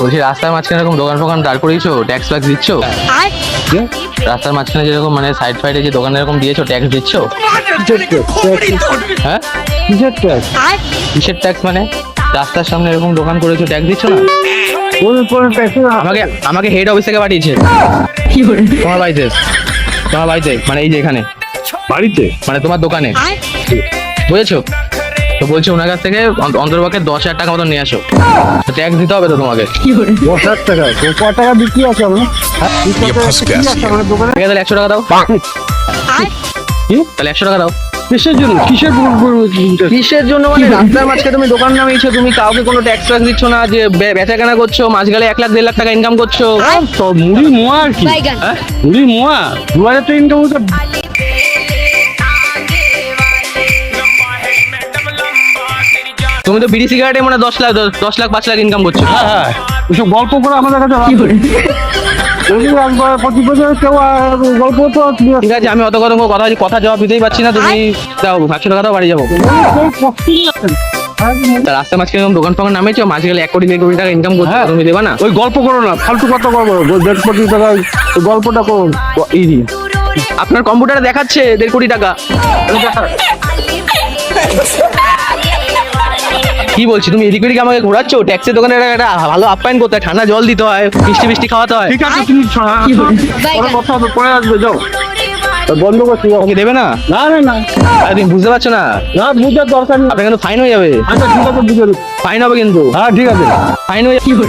বলছি রাস্তার মাঝখানে এরকম দোকান ফোকান দাঁড় করিয়েছো, ট্যাক্স ফ্যাক্স দিচ্ছ? রাস্তার মাঝখানে যেরকম মানে সাইড ফাইডে যে দোকানে এরকম দিয়েছো, ট্যাক্স দিচ্ছ? হ্যাঁ, কিসের ট্যাক্স? কিসের ট্যাক্স মানে? রাস্তার সামনে এরকম দোকান করেছো, ট্যাক্স দিচ্ছ না? কোন ট্যাক্স? আমাকে আমাকে হেড অফিস থেকে পাঠিয়েছে তোমার বাড়িতে, তোমার বাড়িতে মানে এই যে এখানে বাড়িতে? মানে তোমার দোকানে, বুঝেছো? তো বলছে ওনার কাছ থেকে অন্তর্পক্ষে 10,000 টাকা মতো নিয়ে আসো, ট্যাক্স দিতে হবে তো তোমাকে। 10,000 টাকা? তো ক টাকা বিক্রি আছে আমার? দোকানে ঠিক আছে, তাহলে 100 টাকা দাও। কি? তাহলে 100 টাকা দাও। কিসের জন্য? কিসের জন্য মানে? রাস্তার মাঝখানে তুমি দোকান নামিয়েছো, তুমি কাউকে কোনো ট্যাক্স ফ্যাক্স দিচ্ছ না, যে বেচা কেনা করছো, মাঝ গেলে 1 লাখ 1.5 লাখ টাকা ইনকাম করছো। তো মুড়ি মোয়া আর কি? হ্যাঁ? মুড়ি মোয়া 2,000 টাকা ইনকাম হচ্ছে। তুমি তো বিড়ি সিগারেটে মানে 10 লাখ 5 লাখ ইনকাম করছো। হ্যাঁ হ্যাঁ, ওইসব গল্প করে আমাদের কাছে একবার 25 বছর কেউ গল্প তো ঠিক আছে, আমি অত কথা জবাব দিতেই পারছি না, তুমি দাও 100 টাকা দাও, বাড়ি যাবো। তা রাস্তার মাঝখানে এরকম দোকান ফোকান নামিয়েছো, মাঝ গেলে 1 কোটি 1.5 কোটি টাকা ইনকাম করছো, তুমি দেবা না? ওই গল্প করো না, ফালতু কথা করবো। 1.5 কোটি টাকা ওই গল্পটা করো। আপনার কম্পিউটারে দেখাচ্ছে 1.5 কোটি টাকা। কি বলছি, তুমি এদিক ওদিকে আমাকে ঘোরাচ্ছ? ট্যাক্সের দোকানে একটা ভালো আপ্যায়ন করতে হয়, ঠান্ডা জল দিতে হয়, মিষ্টি মিষ্টি খাওয়াতে হয়। ঠিক আছে, তুমি পরে কথা হবে, পরে আসবে, যাও। বন্ধ করছি। ওকে দেবে না? না না না আরে তুমি বুঝতে পারছো না, না, বুঝার দরকার নেই। আপনার কিন্তু ফাইন হয়ে যাবে। আচ্ছা ঠিক আছে, বুঝে ফাইন হবে কিন্তু, হ্যাঁ ঠিক আছে। ফাইন হয়ে যাবে।